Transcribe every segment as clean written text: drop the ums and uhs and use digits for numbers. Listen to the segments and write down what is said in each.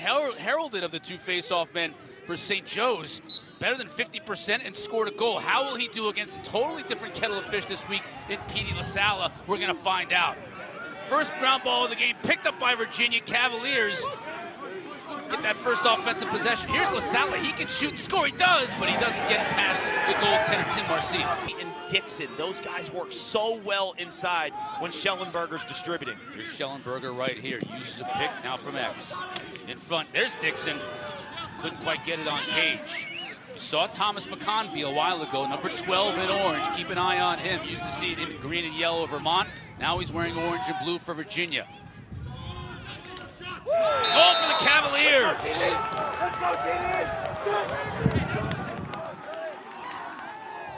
heralded of the two face-off men for St. Joe's. Better than 50% and scored a goal. How will he do against a totally different kettle of fish this week in Petey LaSala? We're going to find out. First ground ball of the game picked up by Virginia. Cavaliers get that first offensive possession. Here's LaSala. He can shoot and score. He does, but he doesn't get past the goaltender, Tim Marcille. And Dixon, those guys work so well inside when Schellenberger's distributing. Here's Schellenberger right here. Uses a pick now from X. In front, there's Dixon. Couldn't quite get it on Cage. You saw Thomas McConvey a while ago, number 12 in orange. Keep an eye on him. Used to see him in green and yellow, Vermont. Now he's wearing orange and blue for Virginia. Goal for the Cavaliers.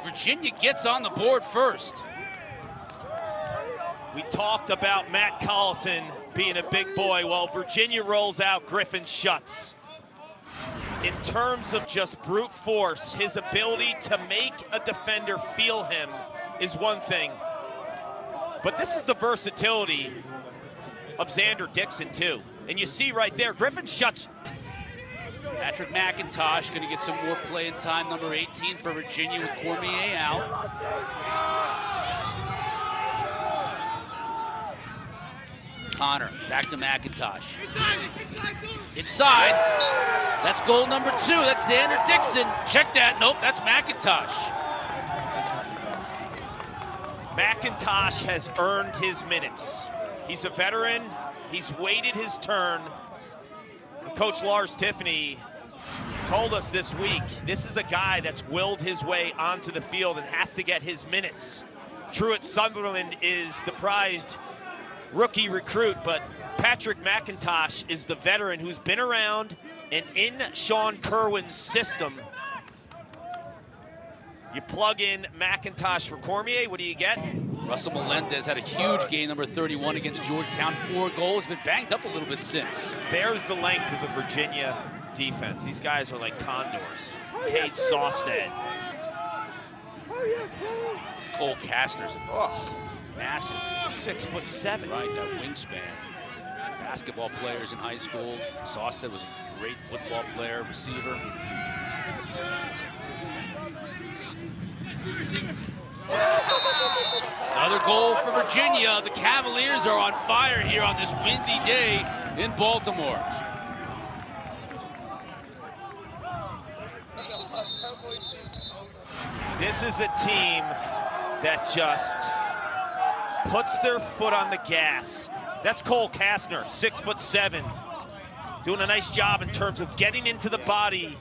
Virginia gets on the board first. We talked about Matt Collison being a big boy. Well, Virginia rolls out, Griffin shuts. In terms of just brute force, his ability to make a defender feel him is one thing. But this is the versatility of Xander Dixon, too. And you see right there, Griffin shuts. Patrick McIntosh going to get some more playing time, number 18 for Virginia with Cormier out. Connor, back to McIntosh. Inside. That's goal number 2. That's Xander Dixon. Check that. Nope, that's McIntosh. McIntosh has earned his minutes. He's a veteran. He's waited his turn. Coach Lars Tiffany told us this week, this is a guy that's willed his way onto the field and has to get his minutes. Truett Sunderland is the prized rookie recruit, but Patrick McIntosh is the veteran who's been around and in Sean Kerwin's system. You plug in McIntosh for Cormier, what do you get? Russell Melendez had a huge game, number 31 against Georgetown. 4 goals, been banged up a little bit since. There's the length of the Virginia defense. These guys are like condors. Cade Sawstead. Cole Kastner's massive. 6'7". Right, that wingspan. Basketball players in high school. Sawstead was a great football player, receiver. Another goal for Virginia. The Cavaliers are on fire here on this windy day in Baltimore. This is a team that just puts their foot on the gas. That's Cole Kastner, 6'7", doing a nice job in terms of getting into the body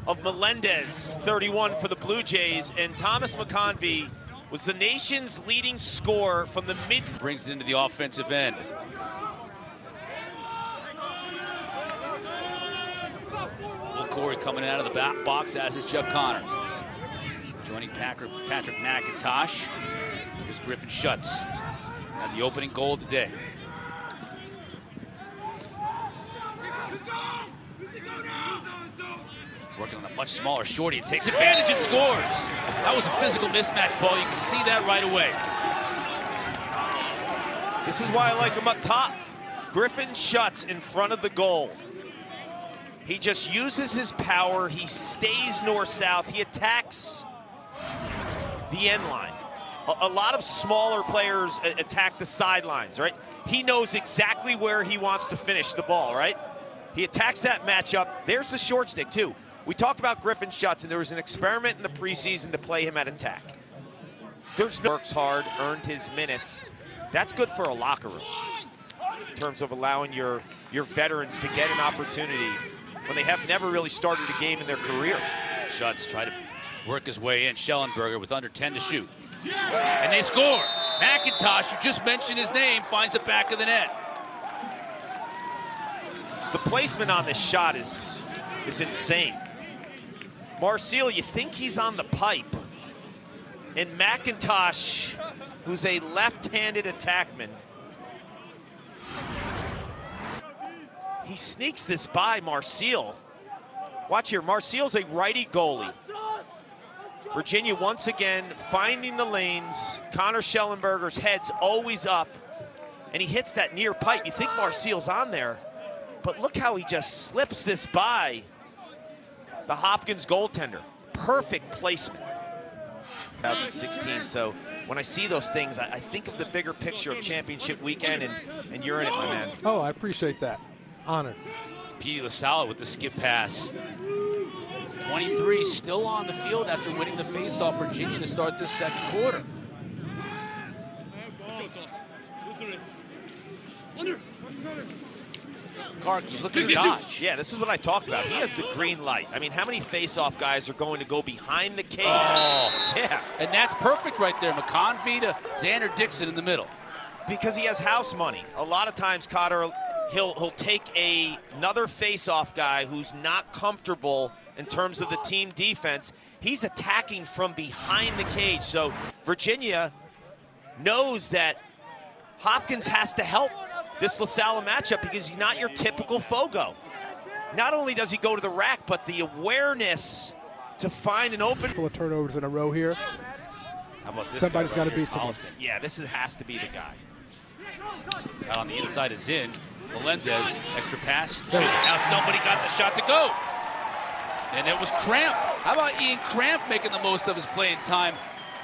of Melendez, 31 for the Blue Jays, and Thomas McConvey was the nation's leading scorer from the mid. Brings it into the offensive end. Will Corey coming out of the back box, as is Jeff Connor. Joining Patrick McIntosh. Here's Griffin Schutz. Had the opening goal of the day. Working on a much smaller shorty. It takes advantage and scores. That was a physical mismatch, Paul. You can see that right away. This is why I like him up top. Griffin Schutz in front of the goal. He just uses his power. He stays north-south. He attacks the end line. A lot of smaller players attack the sidelines, right? He knows exactly where he wants to finish the ball, right? He attacks that matchup. There's the short stick, too. We talked about Griffin Schutz, and there was an experiment in the preseason to play him at attack. Works hard, earned his minutes. That's good for a locker room in terms of allowing your veterans to get an opportunity when they have never really started a game in their career. Schutz tried to work his way in. Schellenberger with under 10 to shoot. And they score. McIntosh, you just mentioned his name, finds the back of the net. The placement on this shot is insane. Marcille, you think he's on the pipe. And McIntosh, who's a left-handed attackman, he sneaks this by Marcille. Watch here, Marcille's a righty goalie. Virginia once again finding the lanes. Connor Schellenberger's head's always up, and he hits that near pipe. You think Marcille's on there, But look how he just slips this by the Hopkins goaltender. Perfect placement. 2016, so when I see those things, I think of the bigger picture of championship weekend, and you're in it, my man. Oh, I appreciate that. Honored. Petey LaSalle with the skip pass. 23 still on the field after winning the faceoff. Virginia to start this second quarter. Karki's looking to dodge. Yeah, this is what I talked about. He has the green light. I mean, how many face-off guys are going to go behind the cage? Oh. Yeah. And that's perfect right there. McConvey to Xander Dixon in the middle. Because he has house money. A lot of times, Cotter, he'll take another face-off guy who's not comfortable in terms of the team defense. He's attacking from behind the cage. So Virginia knows that Hopkins has to help this LaSalle matchup because he's not your typical Fogo. Not only does he go to the rack, but the awareness to find an open. Couple of turnovers in a row here. How about this? Somebody's got to beat someone. someone. Yeah, this has to be the guy. Out on the inside is in. Melendez, extra pass. Now somebody got the shot to go. And it was Cramp. How about Ian Cramp making the most of his playing time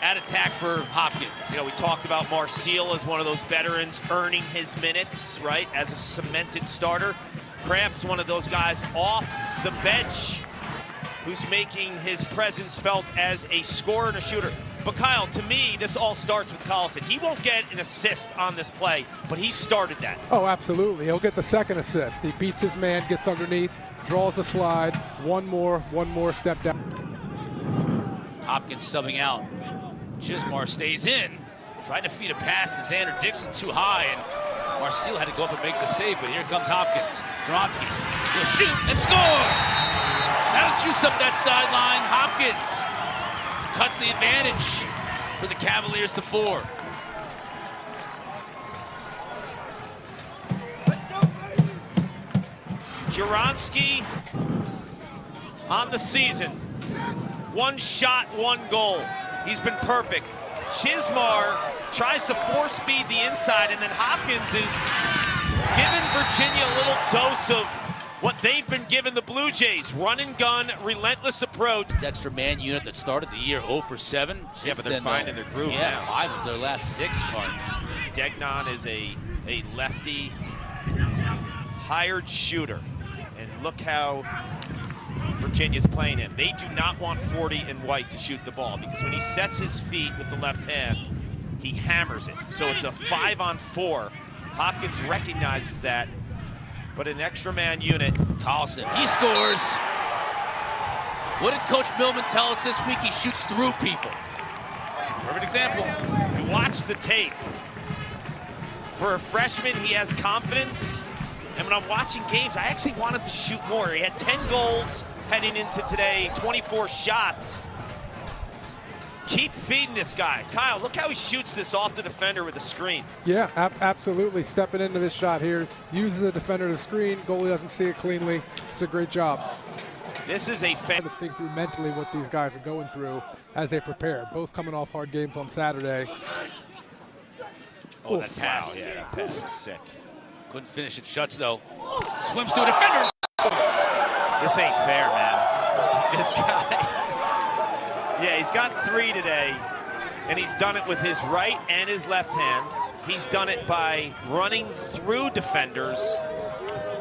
at attack for Hopkins? You know, we talked about Marcille as one of those veterans earning his minutes, right, as a cemented starter. Cramp's one of those guys off the bench who's making his presence felt as a scorer and a shooter. But Kyle, to me, this all starts with Collison. He won't get an assist on this play, but he started that. Oh, absolutely. He'll get the second assist. He beats his man, gets underneath, draws a slide, one more step down. Hopkins subbing out. Chismar stays in. Tried to feed a pass to Xander Dixon too high, and Marcille had to go up and make the save, but here comes Hopkins. Dronsky will shoot and score! That'll juice up that sideline. Hopkins cuts the advantage for the Cavaliers to 4. Juronski on the season. 1 shot, 1 goal. He's been perfect. Chismar tries to force feed the inside, and then Hopkins is giving Virginia a little dose of what they've been giving the Blue Jays. Run and gun, relentless approach. This extra man unit that started the year 0 for 7. Yeah, but they're finding their groove now. 5 of their last 6, Mark. Degnan is a lefty hired shooter. And look how Virginia's playing him. They do not want 40 and White to shoot the ball because when he sets his feet with the left hand, he hammers it. So it's a 5-on-4. Hopkins recognizes that, but an extra man unit. Collison, he scores. What did Coach Millman tell us this week? He shoots through people. Perfect example. You watch the tape. For a freshman, he has confidence. And when I'm watching games, I actually want him to shoot more. He had 10 goals heading into today, 24 shots. Keep feeding this guy. Kyle, look how he shoots this off the defender with a screen. Yeah, absolutely. Stepping into this shot here. Uses a defender to screen. Goalie doesn't see it cleanly. It's a great job. This is a To think through mentally what these guys are going through as they prepare. Both coming off hard games on Saturday. Oh, that pass. Wow, yeah, that pass is sick. Couldn't finish it. Shuts, though. Swims through a defender. This ain't fair, man. This guy. Yeah, he's got 3 today, and he's done it with his right and his left hand. He's done it by running through defenders,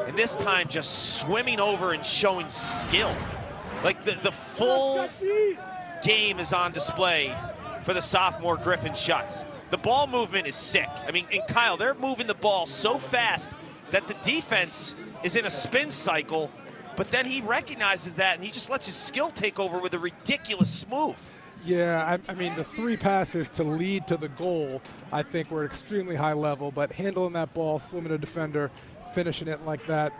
and this time just swimming over and showing skill. Like the full game is on display for the sophomore Griffin Schutz. The ball movement is sick. I mean, and Kyle, they're moving the ball so fast that the defense is in a spin cycle, but then he recognizes that and he just lets his skill take over with a ridiculous move. Yeah, I mean, the 3 passes to lead to the goal, I think were extremely high level, but handling that ball, swimming a defender, finishing it like that,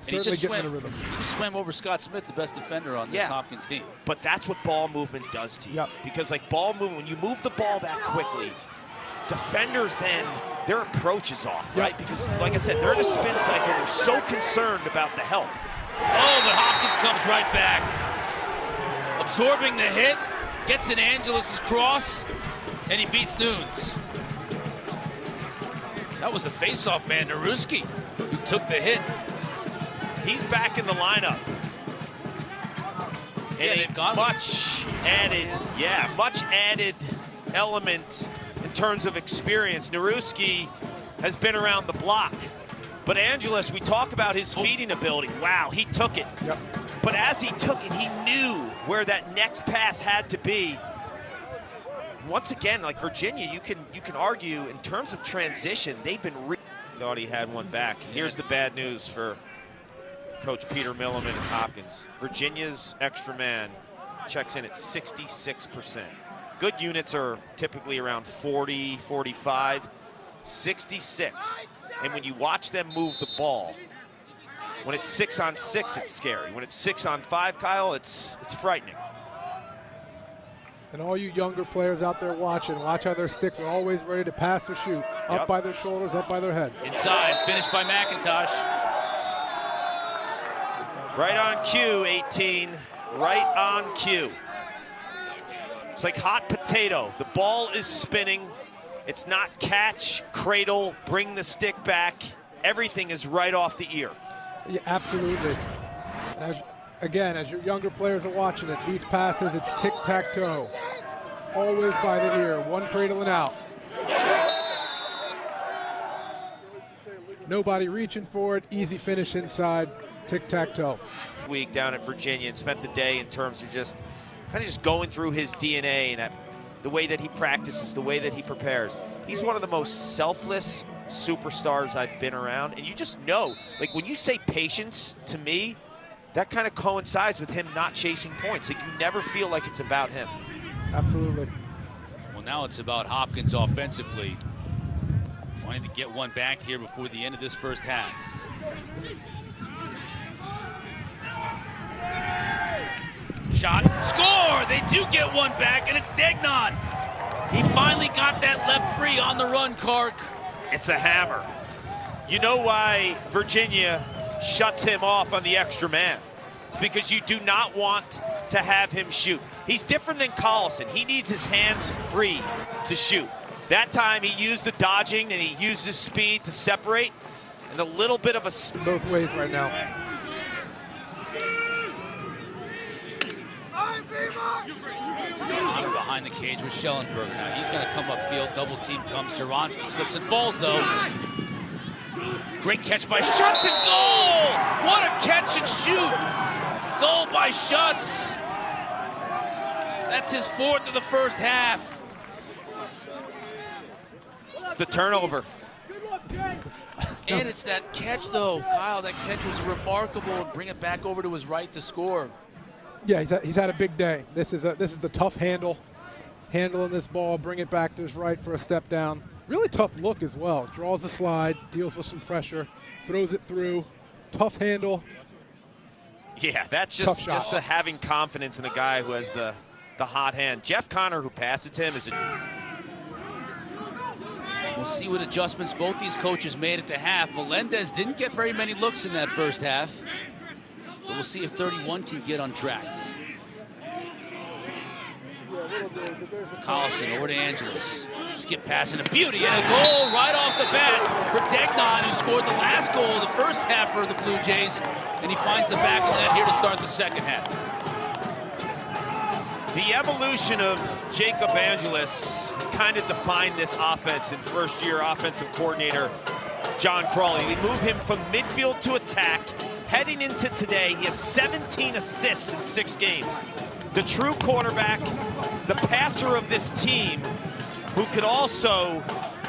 certainly getting in a rhythm. He just swam over Scott Smith, the best defender on this Hopkins team. But that's what ball movement does to you. Yep. Because like ball movement, when you move the ball that quickly, defenders then, their approach is off, right? Because like I said, they're in a spin cycle. They're so concerned about the help. Oh, but Hopkins comes right back. Absorbing the hit, gets in Angelis' cross, and he beats Nunes. That was the face-off man, Naruski, who took the hit. He's back in the lineup. Yeah, they've got much added element in terms of experience. Naruski has been around the block. But Angeles, we talk about his feeding ability. Wow, he took it. Yep. But as he took it, he knew where that next pass had to be. Once again, like Virginia, you can argue in terms of transition, they've been thought he had one back. Here's the bad news for Coach Peter Milliman and Hopkins. Virginia's extra man checks in at 66%. Good units are typically around 40, 45, 66. And when you watch them move the ball, when it's 6-on-6, it's scary. When it's 6-on-5, Kyle, it's frightening. And all you younger players out there watching, watch how their sticks are always ready to pass or shoot. Up by their shoulders, up by their head. Inside, finished by McIntosh. Right on cue, 18. Right on cue. It's like hot potato. The ball is spinning. It's not catch, cradle, bring the stick back. Everything is right off the ear. Yeah, absolutely. Again, as your younger players are watching it, these passes, it's tic-tac-toe. Always by the ear, one cradle and out. Nobody reaching for it, easy finish inside, tic-tac-toe. Week down at Virginia and spent the day in terms of just kind of just going through his DNA and the way that he practices, the way that he prepares. He's one of the most selfless superstars I've been around. And you just know, like when you say patience, to me, that kind of coincides with him not chasing points. Like you never feel like it's about him. Absolutely. Well, now it's about Hopkins offensively. Wanting to get one back here before the end of this first half. Shot, score! They do get one back, and it's Degnan. He finally got that left free on the run, Kark. It's a hammer. You know why Virginia shuts him off on the extra man? It's because you do not want to have him shoot. He's different than Collison. He needs his hands free to shoot. That time he used the dodging and he used his speed to separate, and a little bit of a... Both ways right now. Connor behind the cage with Schellenberger. Now he's going to come upfield. Double team comes. Jaronski slips and falls, though. Great catch by Schutz and goal! What a catch and shoot! Goal by Schutz. That's his fourth of the first half. It's the turnover. And it's that catch, though. Kyle, that catch was remarkable. Bring it back over to his right to score. Yeah, he's had a big day. This is the tough handling this ball, bring it back to his right for a step down. Really tough look as well. Draws a slide, deals with some pressure, throws it through. Tough handle. Yeah, that's just the having confidence in a guy who has the hot hand. Jeff Connor, who passed it to him, is We'll see what adjustments both these coaches made at the half. Melendez didn't get very many looks in that first half. So we'll see if 31 can get untracked. Collison over to Angeles. Skip pass and a beauty and a goal right off the bat for Degnan, who scored the last goal of the first half for the Blue Jays. And he finds the back of the net here to start the second half. The evolution of Jacob Angeles has kind of defined this offense in first-year offensive coordinator John Crawley. They move him from midfield to attack. Heading into today, he has 17 assists in 6 games. The true quarterback, the passer of this team, who could also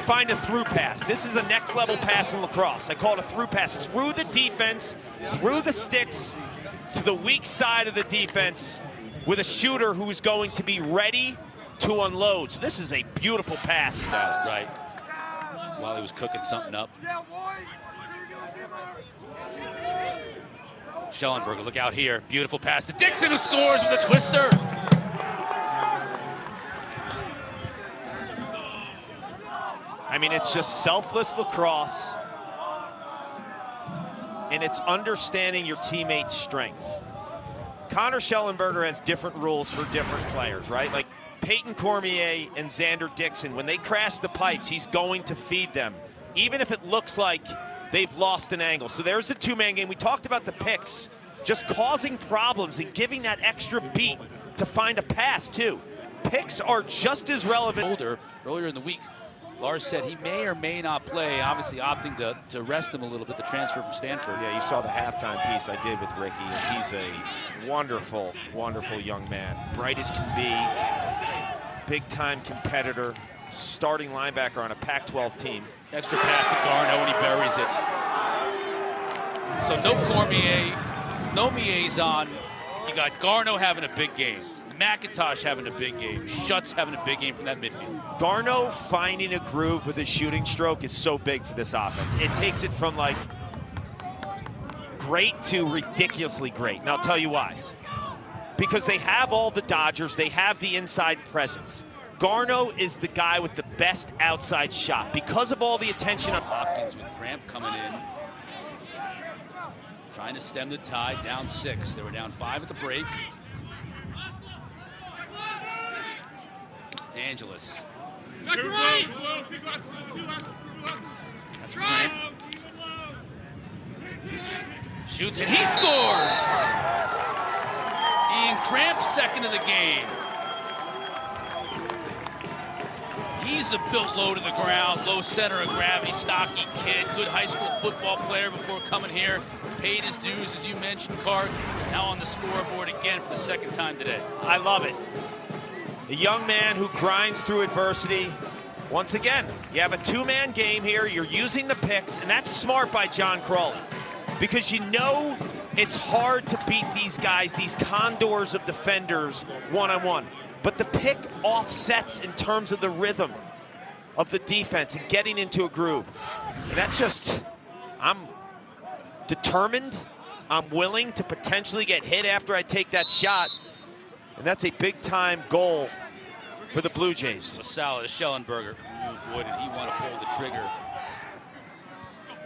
find a through pass. This is a next-level pass in lacrosse. I call it a through pass. Through the defense, through the sticks, to the weak side of the defense, with a shooter who's going to be ready to unload. So this is a beautiful pass. Right. While he was cooking something up. Schellenberger, look out here. Beautiful pass to Dixon, who scores with a twister. I mean, it's just selfless lacrosse, and it's understanding your teammates' strengths. Connor Schellenberger has different rules for different players, right? Like Peyton Cormier and Xander Dixon, when they crash the pipes, he's going to feed them. Even if it looks like, they've lost an angle. So there's a two-man game. We talked about the picks just causing problems and giving that extra beat to find a pass, too. Picks are just as relevant. Earlier in the week, Lars said he may or may not play, obviously opting to rest him a little bit, the transfer from Stanford. Yeah, you saw the halftime piece I did with Ricky, and he's a wonderful, wonderful young man. Bright as can be, big-time competitor, starting linebacker on a Pac-12 team. Extra pass to Garneau, and he buries it. So no Cormier, no Miezon. You got Garneau having a big game. McIntosh having a big game. Schutz having a big game from that midfield. Garneau finding a groove with his shooting stroke is so big for this offense. It takes it from like great to ridiculously great. And I'll tell you why. Because they have all the Dodgers, they have the inside presence. Garneau is the guy with the best outside shot because of all the attention on Hopkins with cramp coming in. Trying to stem the tide, down 6. They were down 5 at the break. Angeles. That's cramp. Shoots and he scores! Ian Cramp's second of the game. He's a built low to the ground, low center of gravity, stocky kid, good high school football player before coming here. Paid his dues, as you mentioned, Clark. Now on the scoreboard again for the second time today. I love it. A young man who grinds through adversity. Once again, you have a two-man game here. You're using the picks, and that's smart by John Crawley because you know it's hard to beat these guys, these condors of defenders, one-on-one. But the pick offsets in terms of the rhythm of the defense and getting into a groove. And that's just, I'm determined. I'm willing to potentially get hit after I take that shot. And that's a big-time goal for the Blue Jays. LaSalle to Schellenberger. Ooh, boy, did he want to pull the trigger.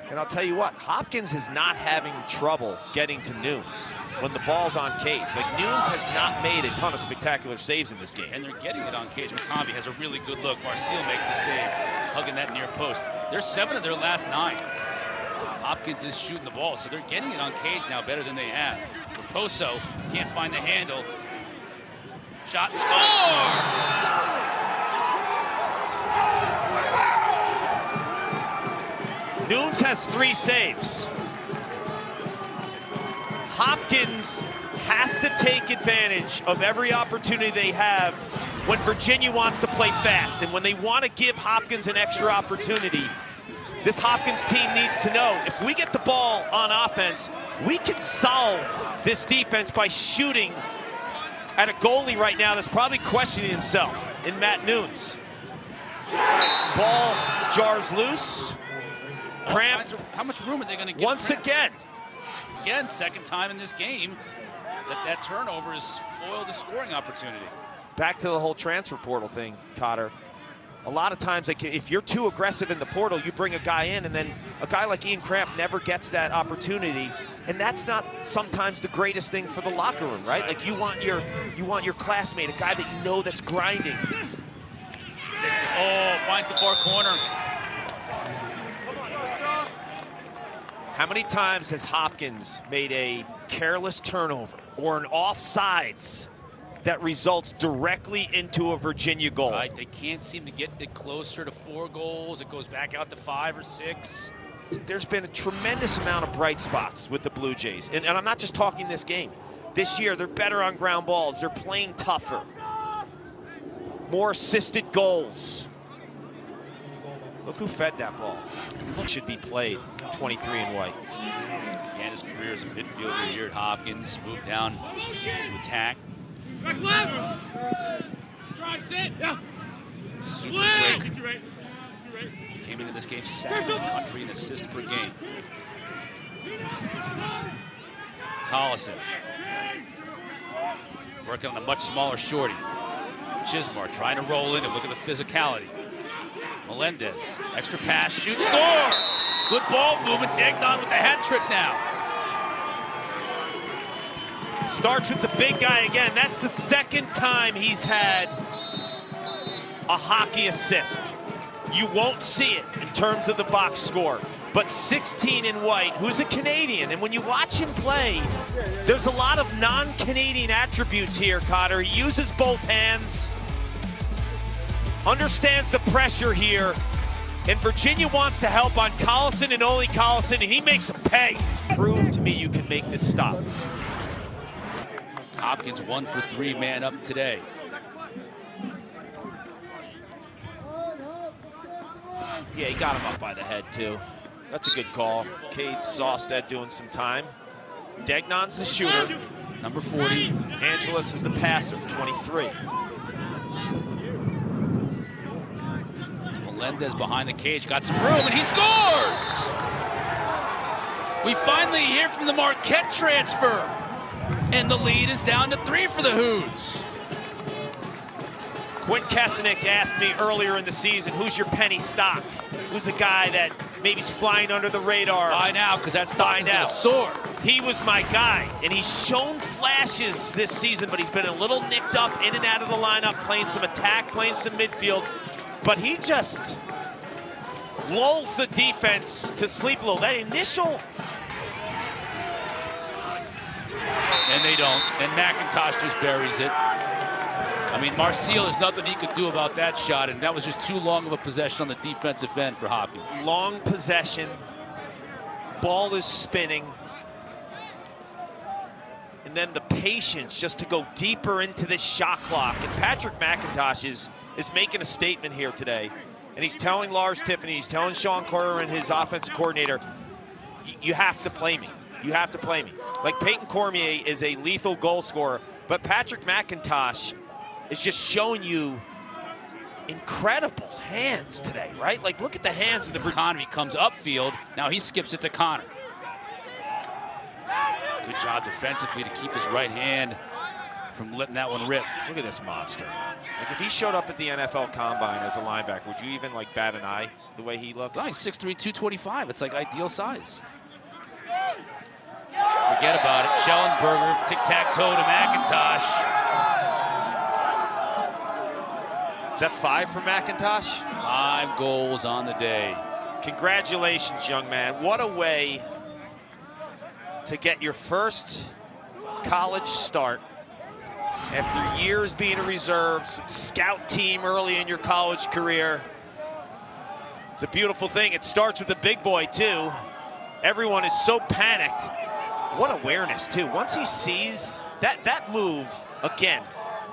And I'll tell you what, Hopkins is not having trouble getting to Nunes when the ball's on cage. Like, Nunes has not made a ton of spectacular saves in this game. And they're getting it on cage. McConvey has a really good look. Marcel makes the save, hugging that near post. They're 7 of their last 9. Hopkins is shooting the ball, so they're getting it on cage now better than they have. Raposo can't find the handle. Shot and score! Nunes has 3 saves. Hopkins has to take advantage of every opportunity they have when Virginia wants to play fast. And when they want to give Hopkins an extra opportunity, this Hopkins team needs to know, if we get the ball on offense, we can solve this defense by shooting at a goalie right now that's probably questioning himself in Matt Nunes. Ball jars loose. Cramp. How much room are they going to get? Once again. Again, second time in this game that turnover has foiled a scoring opportunity. Back to the whole transfer portal thing, Cotter. A lot of times, like, if you're too aggressive in the portal, you bring a guy in, and then a guy like Ian Cramp never gets that opportunity, and that's not sometimes the greatest thing for the locker room, right? Like, you want your classmate, a guy that you know that's grinding. Oh, finds the far corner. How many times has Hopkins made a careless turnover or an offsides that results directly into a Virginia goal? Right, they can't seem to get it closer to 4 goals. It goes back out to 5 or 6. There's been a tremendous amount of bright spots with the Blue Jays. And I'm not just talking this game. This year, they're better on ground balls. They're playing tougher. More assisted goals. Look who fed that ball. Should be played, 23 in white. Began his career as a midfielder here at Hopkins. Moved down to attack. Super quick. Came into this game 2nd in the country in assists per game. Collison. Working on a much smaller shorty. Chismar trying to roll in and look at the physicality. Melendez, extra pass, shoot, score! Good ball movement, Degnan with the hat trick now. Starts with the big guy again. That's the 2nd time he's had a hockey assist. You won't see it in terms of the box score. but 16 in white, who's a Canadian. And when you watch him play, there's a lot of non-Canadian attributes here, Cotter. He uses both hands, understands the pressure here, and Virginia wants to help on Collison and only Collison, and he makes him pay. Prove to me you can make this stop. Hopkins 1 for 3, man up today. Yeah, he got him up by the head, too. That's a good call. Cade Sawstead doing some time. Degnon's the shooter. Number 40. Angeles is the passer, 23. It's Melendez behind the cage, got some room, and he scores! We finally hear from the Marquette transfer, and the lead is down to 3 for the Hoos. Quinn Kesenick asked me earlier in the season, who's your penny stock? Who's a guy that maybe's flying under the radar? Buy now, because that stock is gonna soar. He was my guy, and he's shown flashes this season, but he's been a little nicked up in and out of the lineup, playing some attack, playing some midfield. But he just lulls the defense to sleep a little. That initial... And they don't, and McIntosh just buries it. I mean, Marcille, there's nothing he could do about that shot, and that was just too long of a possession on the defensive end for Hopkins. Long possession, ball is spinning, and then the patience just to go deeper into this shot clock. And Patrick McIntosh is making a statement here today, and he's telling Lars Tiffany, he's telling Sean Corrigan and his offensive coordinator, you have to play me. You have to play me. Like, Peyton Cormier is a lethal goal scorer, but Patrick McIntosh is just showing you incredible hands today, right? Like, look at the hands of the... Connor comes upfield. Now he skips it to Connor. Good job defensively to keep his right hand from letting that one rip. Look at this monster. Like, if he showed up at the NFL Combine as a linebacker, would you even, like, bat an eye the way he looks? Oh, he's 6'3", 225. It's like ideal size. Forget about it. Schellenberger, tic-tac-toe to McIntosh. Is that 5 for McIntosh? 5 goals on the day. Congratulations, young man. What a way to get your first college start after years being a reserve, some scout team early in your college career. It's a beautiful thing. It starts with the big boy, too. Everyone is so panicked. What awareness, too. Once he sees that move, again,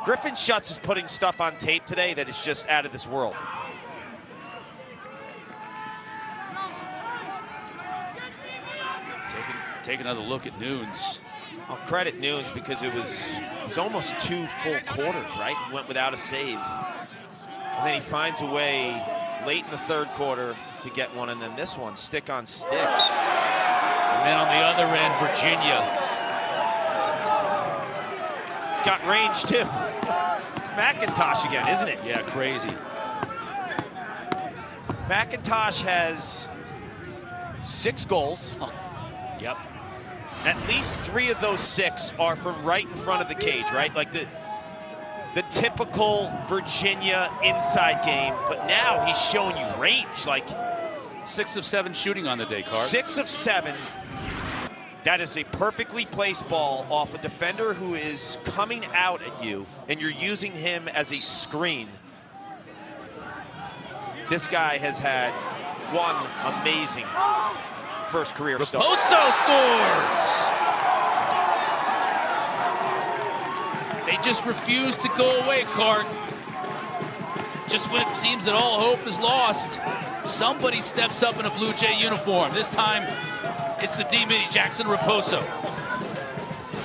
Griffin Schutz is putting stuff on tape today that is just out of this world. Take another look at Nunes. I'll credit Nunes because it was almost 2 full quarters, right? He went without a save. And then he finds a way late in the 3rd quarter to get one, and then this one, stick on stick. And then on the other end, Virginia. He's got range, too. It's McIntosh again, isn't it? Yeah, crazy. McIntosh has 6 goals. Oh, yep. At least 3 of those 6 are from right in front of the cage, right? Like the typical Virginia inside game, but now he's showing you range. Like 6 of 7 shooting on the day, Card. 6 of 7. That is a perfectly placed ball off a defender who is coming out at you, and you're using him as a screen. This guy has had one amazing first career start. Raposo scores! They just refuse to go away, Cart. Just when it seems that all hope is lost, somebody steps up in a Blue Jay uniform. This time, it's the D-Mini, Jackson Raposo.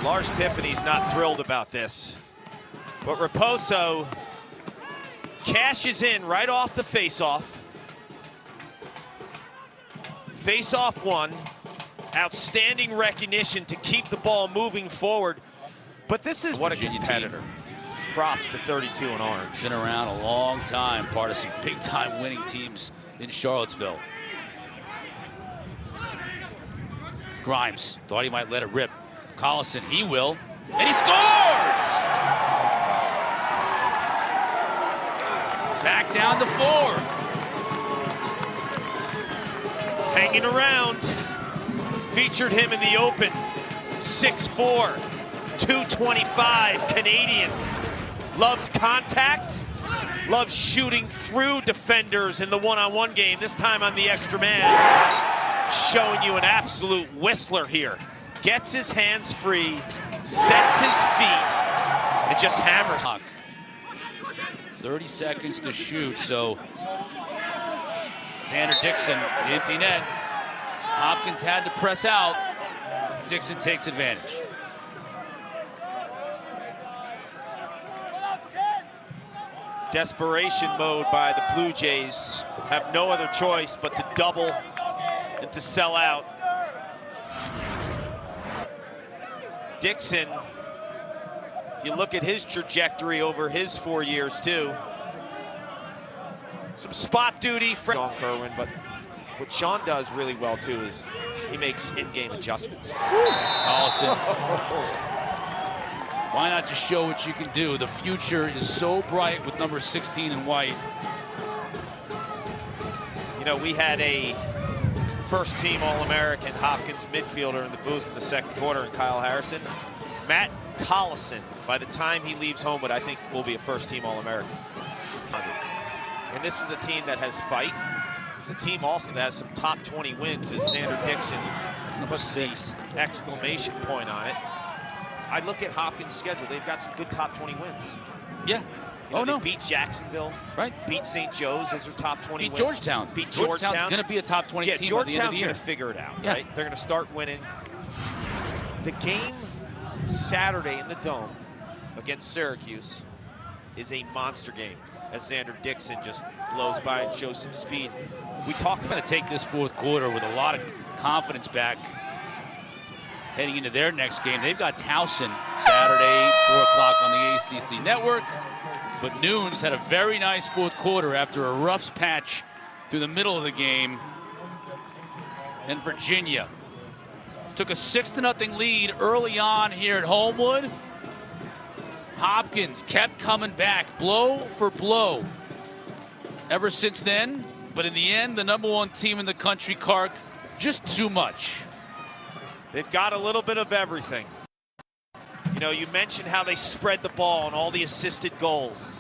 Lars Tiffany's not thrilled about this, but Raposo cashes in right off the face-off. Face-off 1, outstanding recognition to keep the ball moving forward. But this is what a competitor. Team. Props to 32 in orange. Been around a long time, part of some big-time winning teams in Charlottesville. Grimes thought he might let it rip. Collison, he will, and he scores! Back down to 4. hanging around. Featured him in the open. 6'4", 225 Canadian. Loves contact. Loves shooting through defenders in the one-on-one game. This time on the extra man. Showing you an absolute whistler here. Gets his hands free, sets his feet, and just hammers. 30 seconds to shoot, so Xander Dixon, the empty net. Hopkins had to press out. Dixon takes advantage. Desperation mode by the Blue Jays. Have no other choice but to double and to sell out. Dixon, if you look at his trajectory over his 4 years too, some spot duty for Sean Kerwin, but what Sean does really well too is he makes in-game adjustments. Collison. Why not just show what you can do? The future is so bright with number 16 in white. You know, we had a first-team All-American Hopkins midfielder in the booth in the second quarter, and Kyle Harrison. Matt Collison, by the time he leaves Homewood, I think will be a first-team All-American. And this is a team that has fight. It's a team also that has some top 20 wins, as Xander Dixon. That's number 6. Exclamation point on it. I look at Hopkins' schedule. They've got some good top 20 wins. Yeah. They beat Jacksonville. Right. Beat St. Joe's. Those are top 20 Beat wins. Georgetown. Beat Georgetown's going to be a top 20 team by the end of the Georgetown's year. going to figure it out, Yeah. right? They're going to start winning. The game Saturday in the Dome against Syracuse is a monster game, as Xander Dixon just blows by and shows some speed. We talked about going to take this fourth quarter with a lot of confidence back heading into their next game. They've got Towson Saturday, 4 o'clock on the ACC network. But Noons had a very nice fourth quarter after a rough patch through the middle of the game. And Virginia took a 6-0 lead early on here at Homewood. Hopkins kept coming back, blow for blow, ever since then. But in the end, the #1 team in the country, Kark, just too much. They've got a little bit of everything. You know, you mentioned how they spread the ball and all the assisted goals.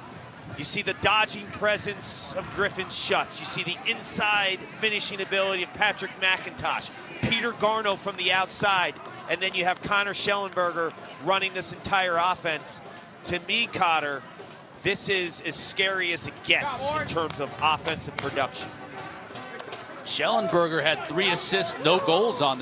You see the dodging presence of Griffin Schutz. You see the inside finishing ability of Patrick McIntosh. Peter Garno from the outside. And then you have Connor Schellenberger running this entire offense. To me, Cotter, this is as scary as it gets in terms of offensive production. Schellenberger had 3 assists, no goals on